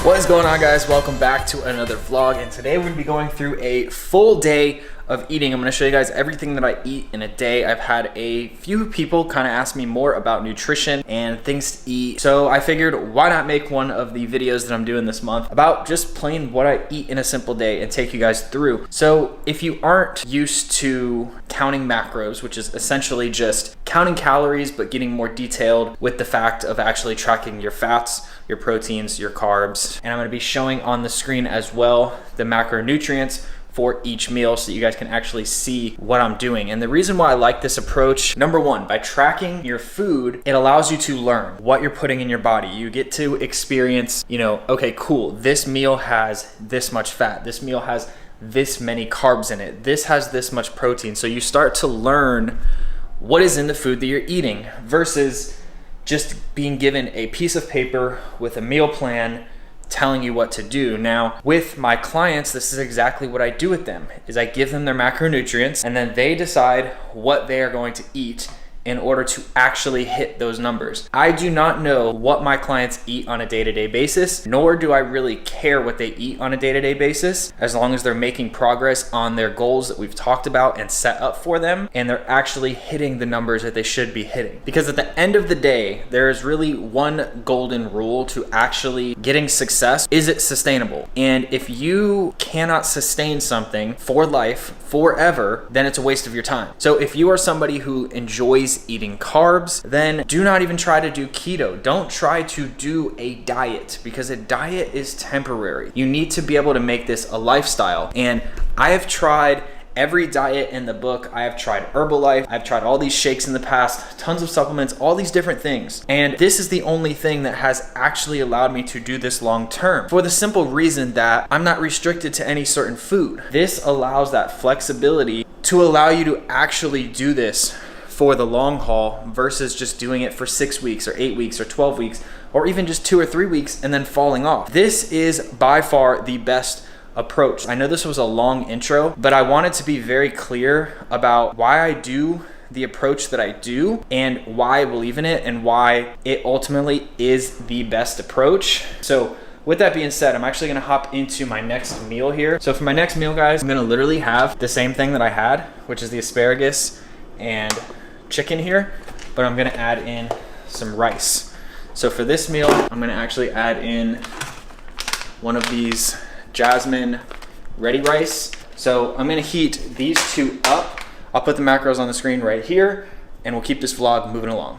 What is going on, guys? Welcome back to another vlog, and today we're going to be going through a full day of eating. I'm going to show you guys everything that I eat in a day. I've had a few people kind of ask me more about nutrition and things to eat, so I figured why not make one of the videos that I'm doing this month about just plain what I eat in a simple day and take you guys through. So if you aren't used to counting macros, which is essentially just counting calories but getting more detailed with the fact of actually tracking your fats, your proteins, your carbs, and I'm going to be showing on the screen as well the macronutrients for each meal so that you guys can actually see what I'm doing. And the reason why I like this approach, number one, by tracking your food, it allows you to learn what you're putting in your body. You get to experience, okay, cool, this meal has this much fat, this meal has this many carbs in it, this has this much protein. So you start to learn what is in the food that you're eating versus just being given a piece of paper with a meal plan telling you what to do. Now, with my clients, this is exactly what I do with them, is I give them their macronutrients and then they decide what they are going to eat in order to actually hit those numbers. I do not know what my clients eat on a day-to-day basis, nor do I really care what they eat on a day-to-day basis, as long as they're making progress on their goals that we've talked about and set up for them, and they're actually hitting the numbers that they should be hitting. Because at the end of the day, there is really one golden rule to actually getting success. Is it sustainable? And if you cannot sustain something for life, forever, then it's a waste of your time. So if you are somebody who enjoys eating carbs, then do not even try to do keto. Don't try to do a diet, because a diet is temporary. You need to be able to make this a lifestyle. And I have tried every diet in the book. I have tried Herbalife. I've tried all these shakes in the past, tons of supplements, all these different things. And this is the only thing that has actually allowed me to do this long term, for the simple reason that I'm not restricted to any certain food. This allows that flexibility to allow you to actually do this for the long haul versus just doing it for 6 weeks or 8 weeks or 12 weeks or even just 2 or 3 weeks and then falling off. This is by far the best approach. I know this was a long intro, but I wanted to be very clear about why I do the approach that I do and why I believe in it and why it ultimately is the best approach. So with that being said, I'm actually gonna hop into my next meal here. So for my next meal, guys, I'm gonna literally have the same thing that I had, which is the asparagus and chicken here, but I'm gonna add in some rice. So for this meal, I'm gonna actually add in one of these jasmine ready rice. So I'm gonna heat these two up. I'll put the macros on the screen right here, and we'll keep this vlog moving along.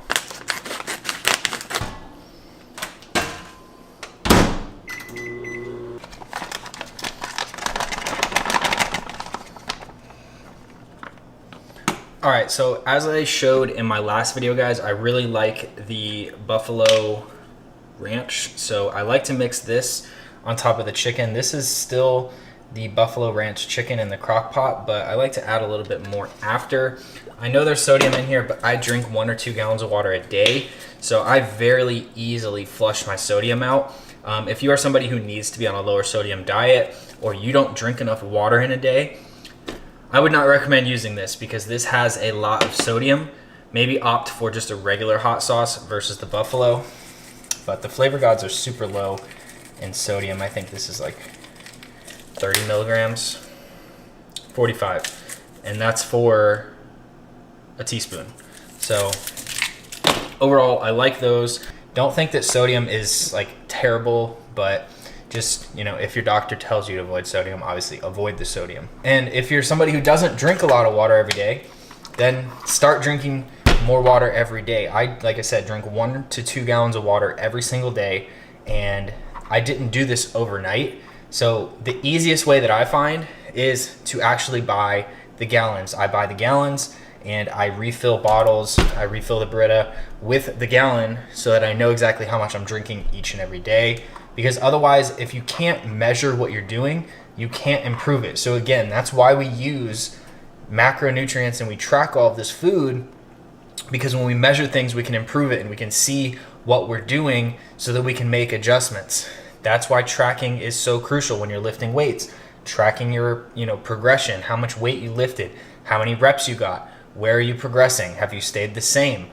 All right, so as I showed in my last video, guys, I really like the buffalo ranch. So I like to mix this on top of the chicken. This is still the buffalo ranch chicken in the crock pot, but I like to add a little bit more after. I know there's sodium in here, but I drink 1 or 2 gallons of water a day, so I very easily flush my sodium out. If you are somebody who needs to be on a lower sodium diet, or you don't drink enough water in a day, I would not recommend using this, because this has a lot of sodium. Maybe opt for just a regular hot sauce versus the buffalo, but the Flavor Gods are super low in sodium. I think this is like 30 milligrams, 45, and that's for a teaspoon. So overall, I like those. Don't think that sodium is like terrible, but just, if your doctor tells you to avoid sodium, obviously avoid the sodium. And if you're somebody who doesn't drink a lot of water every day, then start drinking more water every day. Like I said, drink 1 to 2 gallons of water every single day, and I didn't do this overnight. So the easiest way that I find is to actually buy the gallons. I buy the gallons and I refill bottles. I refill the Brita with the gallon so that I know exactly how much I'm drinking each and every day. Because otherwise, if you can't measure what you're doing, you can't improve it. So again, that's why we use macronutrients and we track all of this food, because when we measure things, we can improve it and we can see what we're doing so that we can make adjustments. That's why tracking is so crucial when you're lifting weights. Tracking your, progression, how much weight you lifted, how many reps you got, where are you progressing, have you stayed the same?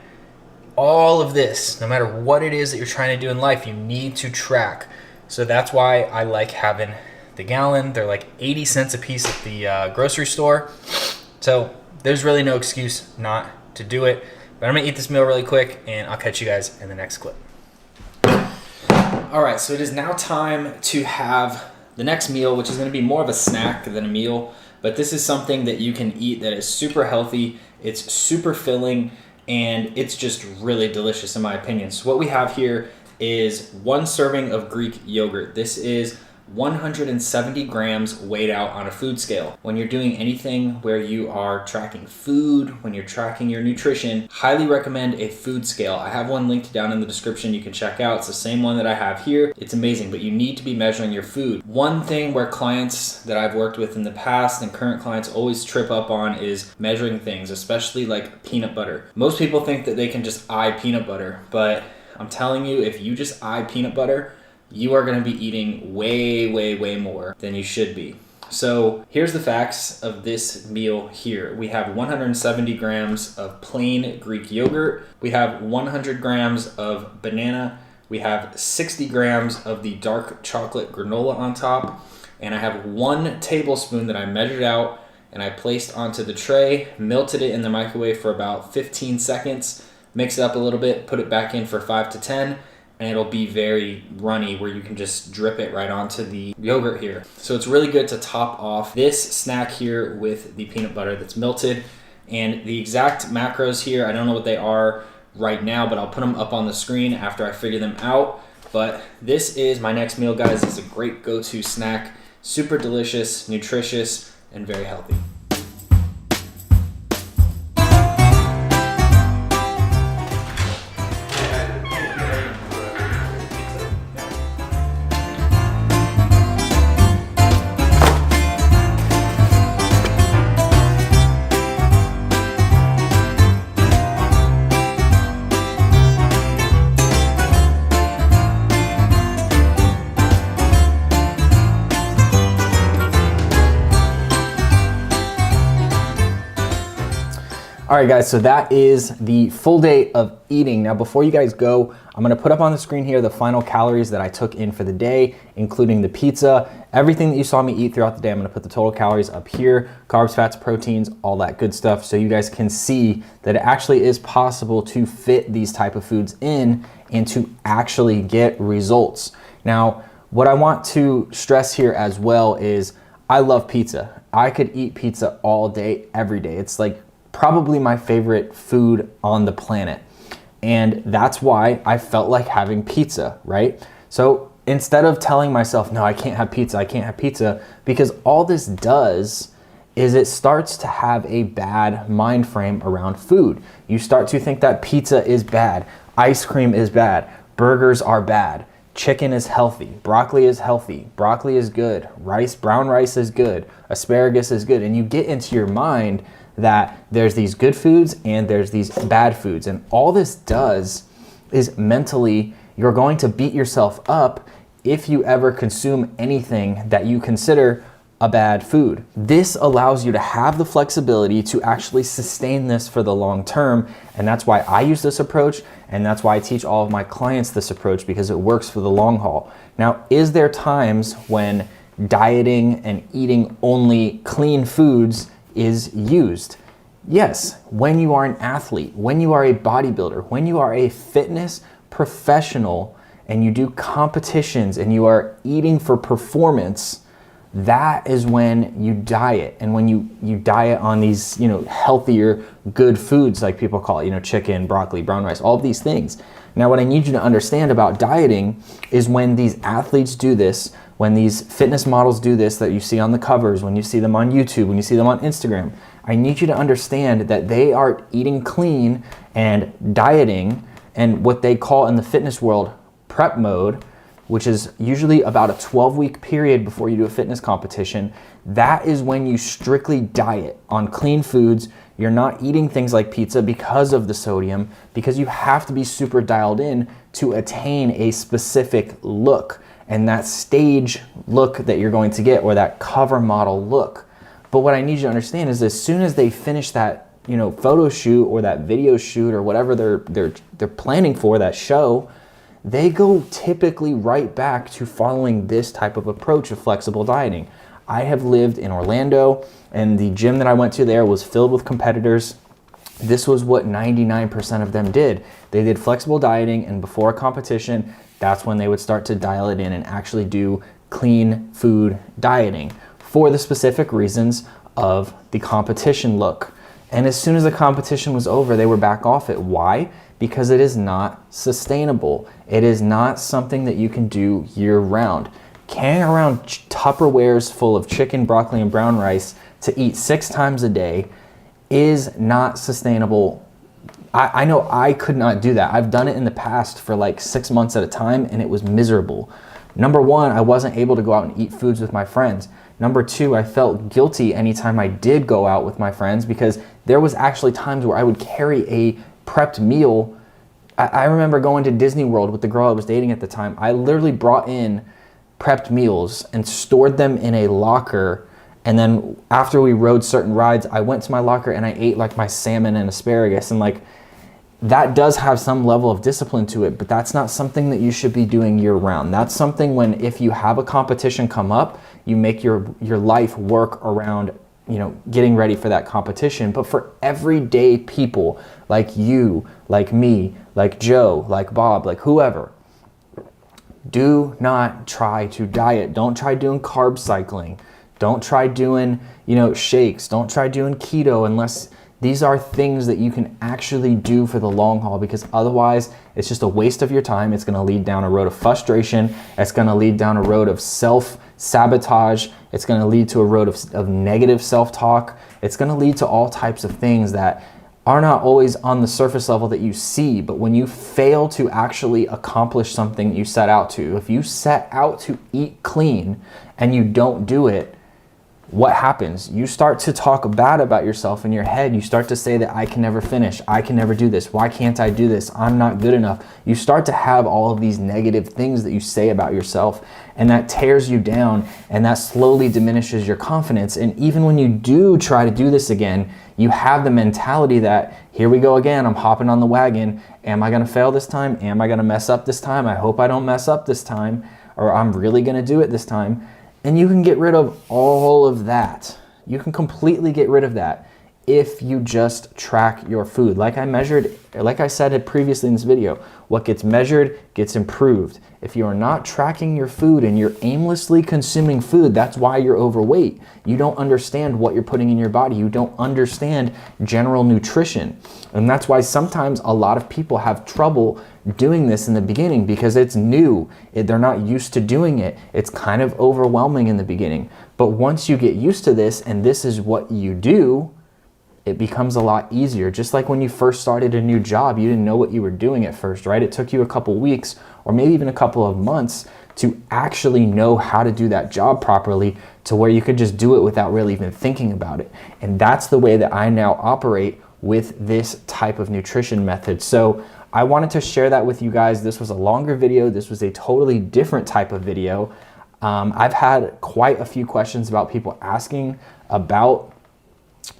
All of this, no matter what it is that you're trying to do in life, you need to track So that's why I like having the gallon. They're like 80 cents a piece at the grocery store. So there's really no excuse not to do it. But I'm gonna eat this meal really quick and I'll catch you guys in the next clip. All right, so it is now time to have the next meal, which is gonna be more of a snack than a meal. But this is something that you can eat that is super healthy. It's super filling and it's just really delicious in my opinion. So what we have here is 1 serving of Greek yogurt. This is 170 grams weighed out on a food scale. When you're doing anything where you are tracking food, when you're tracking your nutrition, highly recommend a food scale. I have one linked down in the description you can check out. It's the same one that I have here. It's amazing, but you need to be measuring your food. One thing where clients that I've worked with in the past and current clients always trip up on is measuring things, especially like peanut butter. Most people think that they can just eye peanut butter, but I'm telling you, if you just eye peanut butter, you are gonna be eating way, way, way more than you should be. So here's the facts of this meal here. We have 170 grams of plain Greek yogurt. We have 100 grams of banana. We have 60 grams of the dark chocolate granola on top. And I have 1 tablespoon that I measured out and I placed onto the tray, melted it in the microwave for about 15 seconds, mix it up a little bit, put it back in for 5 to 10, and it'll be very runny where you can just drip it right onto the yogurt here. So it's really good to top off this snack here with the peanut butter that's melted. And the exact macros here, I don't know what they are right now, but I'll put them up on the screen after I figure them out. But this is my next meal, guys. It's a great go-to snack, super delicious, nutritious, and very healthy. All right, guys, so that is the full day of eating. Now, before you guys go, I'm gonna put up on the screen here the final calories that I took in for the day, including the pizza, everything that you saw me eat throughout the day. I'm gonna put the total calories up here, carbs, fats, proteins, all that good stuff, so you guys can see that it actually is possible to fit these type of foods in and to actually get results. Now, what I want to stress here as well is I love pizza. I could eat pizza all day, every day. It's like probably my favorite food on the planet. And that's why I felt like having pizza, right? So instead of telling myself, no, I can't have pizza, because all this does is it starts to have a bad mind frame around food. You start to think that pizza is bad, ice cream is bad, burgers are bad, chicken is healthy, broccoli is good, brown rice is good, asparagus is good. And you get into your mind that there's these good foods and there's these bad foods. And all this does is mentally, you're going to beat yourself up if you ever consume anything that you consider a bad food. This allows you to have the flexibility to actually sustain this for the long term. And that's why I use this approach. And that's why I teach all of my clients this approach, because it works for the long haul. Now, is there times when dieting and eating only clean foods is used? Yes, when you are an athlete, when you are a bodybuilder, when you are a fitness professional and you do competitions and you are eating for performance, that is when you diet. And when you diet on these, healthier, good foods, like people call it, chicken, broccoli, brown rice, all of these things. Now, what I need you to understand about dieting is when these athletes do this, when these fitness models do this that you see on the covers, when you see them on YouTube, when you see them on Instagram, I need you to understand that they are eating clean and dieting, and what they call in the fitness world prep mode, which is usually about a 12-week period before you do a fitness competition. That is when you strictly diet on clean foods. You're not eating things like pizza because of the sodium, because you have to be super dialed in to attain a specific look and that stage look that you're going to get, or that cover model look. But what I need you to understand is, as soon as they finish that photo shoot or that video shoot or whatever they're planning for, that show, they go typically right back to following this type of approach of flexible dieting. I have lived in Orlando, and the gym that I went to there was filled with competitors. This was what 99% of them did. They did flexible dieting, and before a competition, that's when they would start to dial it in and actually do clean food dieting for the specific reasons of the competition look. And as soon as the competition was over, they were back off it. Why? Because it is not sustainable. It is not something that you can do year round. Carrying around Tupperwares full of chicken, broccoli, and brown rice to eat 6 times a day is not sustainable. I know I could not do that. I've done it in the past for like 6 months at a time, and it was miserable. Number one, I wasn't able to go out and eat foods with my friends. Number two, I felt guilty anytime I did go out with my friends, because there was actually times where I would carry a prepped meal. I remember going to Disney World with the girl I was dating at the time. I literally brought in prepped meals and stored them in a locker. And then after we rode certain rides, I went to my locker and I ate like my salmon and asparagus. And like, that does have some level of discipline to it, but that's not something that you should be doing year round. That's something when, if you have a competition come up, you make your life work around, you know, getting ready for that competition. But for everyday people like you, like me, like Joe, like Bob, like whoever, do not try to diet. Don't try doing carb cycling. Don't try doing, you know, shakes. Don't try doing keto unless these are things that you can actually do for the long haul, because otherwise it's just a waste of your time. It's going to lead down a road of frustration. It's going to lead down a road of self-sabotage. It's going to lead to a road of negative self-talk. It's going to lead to all types of things that are not always on the surface level that you see. But when you fail to actually accomplish something you set out to, if you set out to eat clean and you don't do it, what happens? You start to talk bad about yourself in your head. You start to say that I can never finish. I can never do this. Why can't I do this? I'm not good enough. You start to have all of these negative things that you say about yourself, and that tears you down, and that slowly diminishes your confidence. And even when you do try to do this again, you have the mentality that, here we go again, I'm hopping on the wagon. Am I gonna fail this time? Am I gonna mess up this time? I hope I don't mess up this time, or I'm really gonna do it this time. And you can get rid of all of that. You can completely get rid of that if you just track your food. Like I said previously in this video, what gets measured gets improved. If you are not tracking your food and you're aimlessly consuming food, that's why you're overweight. You don't understand what you're putting in your body. You don't understand general nutrition. And that's why sometimes a lot of people have trouble doing this in the beginning, because it's new. They're not used to doing it. It's kind of overwhelming in the beginning. But once you get used to this and this is what you do, it becomes a lot easier. Just like when you first started a new job, you didn't know what you were doing at first, right? It took you a couple weeks or maybe even a couple of months to actually know how to do that job properly, to where you could just do it without really even thinking about it. And that's the way that I now operate with this type of nutrition method. So I wanted to share that with you guys. This was a longer video. This was a totally different type of video. I've had quite a few questions about people asking about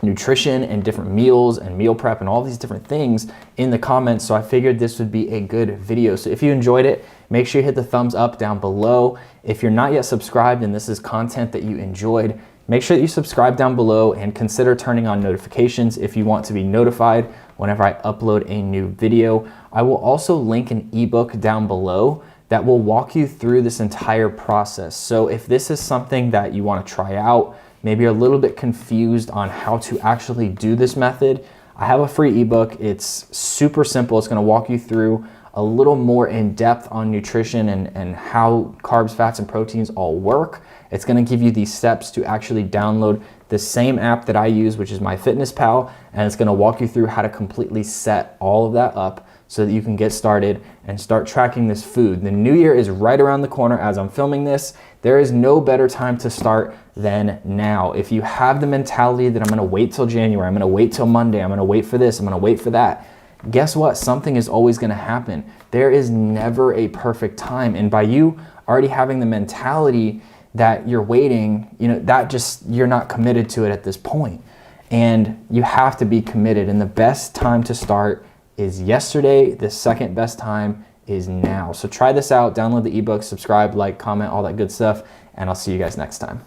nutrition and different meals and meal prep and all these different things in the comments. So I figured this would be a good video. So if you enjoyed it, make sure you hit the thumbs up down below. If you're not yet subscribed and this is content that you enjoyed, make sure that you subscribe down below and consider turning on notifications if you want to be notified whenever I upload a new video. I will also link an ebook down below that will walk you through this entire process. So if this is something that you want to try out, maybe you're a little bit confused on how to actually do this method, I have a free ebook. It's super simple. It's going to walk you through a little more in depth on nutrition and how carbs, fats, and proteins all work. It's going to give you these steps to actually download the same app that I use, which is MyFitnessPal, and it's going to walk you through how to completely set all of that up so that you can get started and start tracking this food. The new year is right around the corner as I'm filming this. There is no better time to start than now. If you have the mentality that I'm gonna wait till January, I'm gonna wait till Monday, I'm gonna wait for this, I'm gonna wait for that, guess what? Something is always gonna happen. There is never a perfect time. And by you already having the mentality that you're waiting, you know, that just, you're not committed to it at this point. And you have to be committed. And the best time to start is yesterday. The second best time is now. So try this out, download the ebook, subscribe, like, comment, all that good stuff, and I'll see you guys next time.